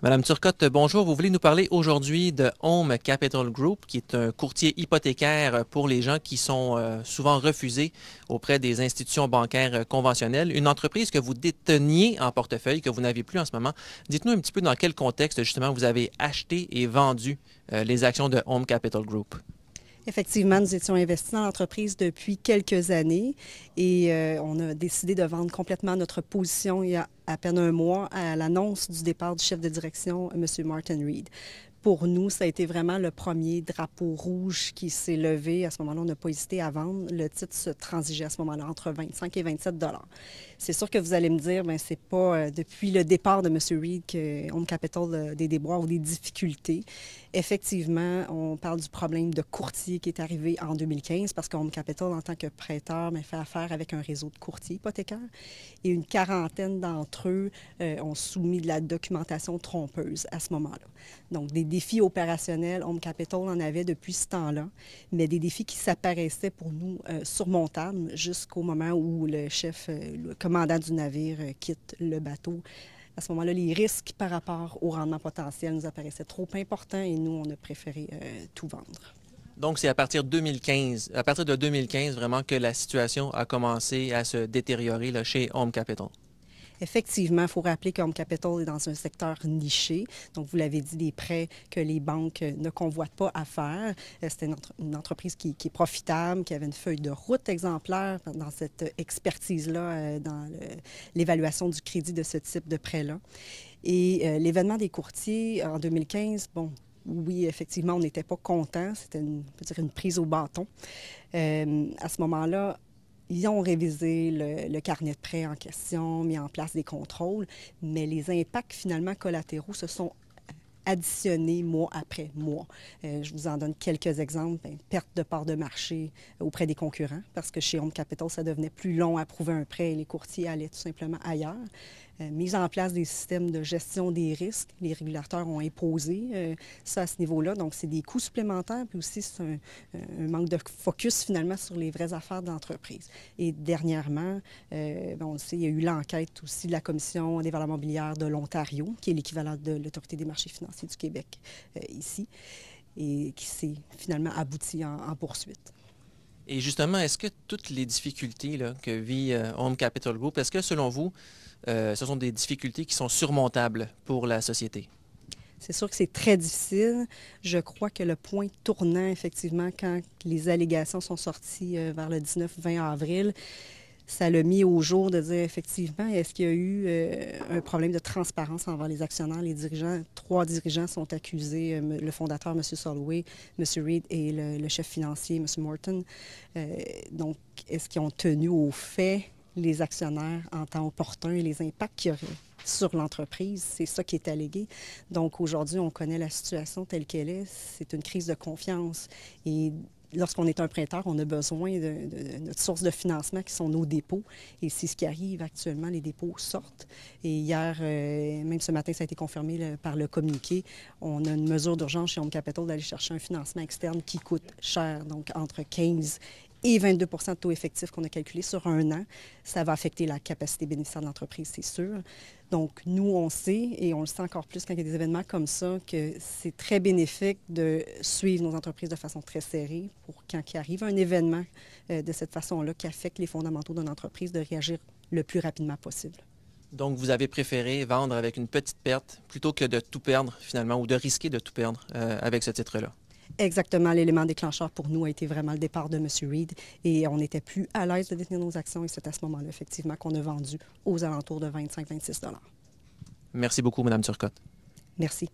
Madame Turcotte, bonjour. Vous voulez nous parler aujourd'hui de Home Capital Group, qui est un courtier hypothécaire pour les gens qui sont souvent refusés auprès des institutions bancaires conventionnelles. Une entreprise que vous déteniez en portefeuille, que vous n'avez plus en ce moment. Dites-nous un petit peu dans quel contexte, justement, vous avez acheté et vendu les actions de Home Capital Group. Effectivement, nous étions investis dans l'entreprise depuis quelques années et on a décidé de vendre complètement notre position il y a à peine un mois à l'annonce du départ du chef de direction, M. Martin Reed. Pour nous, ça a été vraiment le premier drapeau rouge qui s'est levé. À ce moment-là, on n'a pas hésité à vendre. Le titre se transigeait à ce moment-là entre 25 et 27 $. C'est sûr que vous allez me dire, bien, c'est pas depuis le départ de M. Reed que Home Capital a des déboires ou des difficultés. Effectivement, on parle du problème de courtier qui est arrivé en 2015 parce que Home Capital, en tant que prêteur, fait affaire avec un réseau de courtiers hypothécaires et une quarantaine d'entre eux ont soumis de la documentation trompeuse à ce moment-là. Donc, des défis opérationnels, Home Capital en avait depuis ce temps-là, mais des défis qui s'apparaissaient pour nous surmontables jusqu'au moment où le chef, le commandant du navire quitte le bateau. À ce moment-là, les risques par rapport au rendement potentiel nous apparaissaient trop importants et nous, on a préféré tout vendre. Donc, c'est à partir de 2015 vraiment que la situation a commencé à se détériorer là, chez Home Capital. Effectivement, il faut rappeler que Home Capital est dans un secteur niché. Donc, vous l'avez dit, des prêts que les banques ne convoitent pas à faire. C'était une entreprise qui est profitable, qui avait une feuille de route exemplaire dans cette expertise-là, dans l'évaluation du crédit de ce type de prêt-là. Et l'événement des courtiers en 2015, bon, oui, effectivement, on n'était pas content. C'était une prise au bâton. À ce moment-là, ils ont révisé le carnet de prêts en question, mis en place des contrôles, mais les impacts finalement collatéraux se sont additionnés mois après mois. Je vous en donne quelques exemples. Bien, perte de part de marché auprès des concurrents, parce que chez Home Capital, ça devenait plus long à prouver un prêt et les courtiers allaient tout simplement ailleurs. Mise en place des systèmes de gestion des risques. Les régulateurs ont imposé ça à ce niveau-là. Donc, c'est des coûts supplémentaires, puis aussi c'est un manque de focus finalement sur les vraies affaires de l'entreprise. Et dernièrement, on le sait, il y a eu l'enquête aussi de la Commission des valeurs mobilières de l'Ontario, qui est l'équivalent de l'Autorité des marchés financiers du Québec ici, et qui s'est finalement abouti en poursuite. Et justement, est-ce que toutes les difficultés là, que vit Home Capital Group, est-ce que selon vous, ce sont des difficultés qui sont surmontables pour la société? C'est sûr que c'est très difficile. Je crois que le point tournant, effectivement, quand les allégations sont sorties vers le 19-20 avril, ça l'a mis au jour de dire effectivement, est-ce qu'il y a eu un problème de transparence envers les actionnaires, les dirigeants? 3 dirigeants sont accusés, le fondateur, M. Solway, M. Reed et le chef financier, M. Morton. Donc, est-ce qu'ils ont tenu aux faits les actionnaires en temps opportun et les impacts qu'il y aurait sur l'entreprise? C'est ça qui est allégué. Donc, aujourd'hui, on connaît la situation telle qu'elle est. C'est une crise de confiance. Et lorsqu'on est un prêteur, on a besoin de notre source de financement qui sont nos dépôts. Et c'est ce qui arrive actuellement, les dépôts sortent. Et hier, même ce matin, ça a été confirmé par le communiqué, on a une mesure d'urgence chez Home Capital d'aller chercher un financement externe qui coûte cher, donc entre 15 et 22 de taux effectif qu'on a calculé sur un an. Ça va affecter la capacité bénéficiaire de l'entreprise, c'est sûr. Donc, nous, on sait, et on le sait encore plus quand il y a des événements comme ça, que c'est très bénéfique de suivre nos entreprises de façon très serrée pour quand il arrive un événement de cette façon-là qui affecte les fondamentaux d'une entreprise, de réagir le plus rapidement possible. Donc, vous avez préféré vendre avec une petite perte plutôt que de tout perdre finalement ou de risquer de tout perdre avec ce titre-là? Exactement. L'élément déclencheur pour nous a été vraiment le départ de M. Reed et on n'était plus à l'aise de détenir nos actions et c'est à ce moment-là, effectivement, qu'on a vendu aux alentours de 25-26 $. Merci beaucoup, Mme Turcotte. Merci.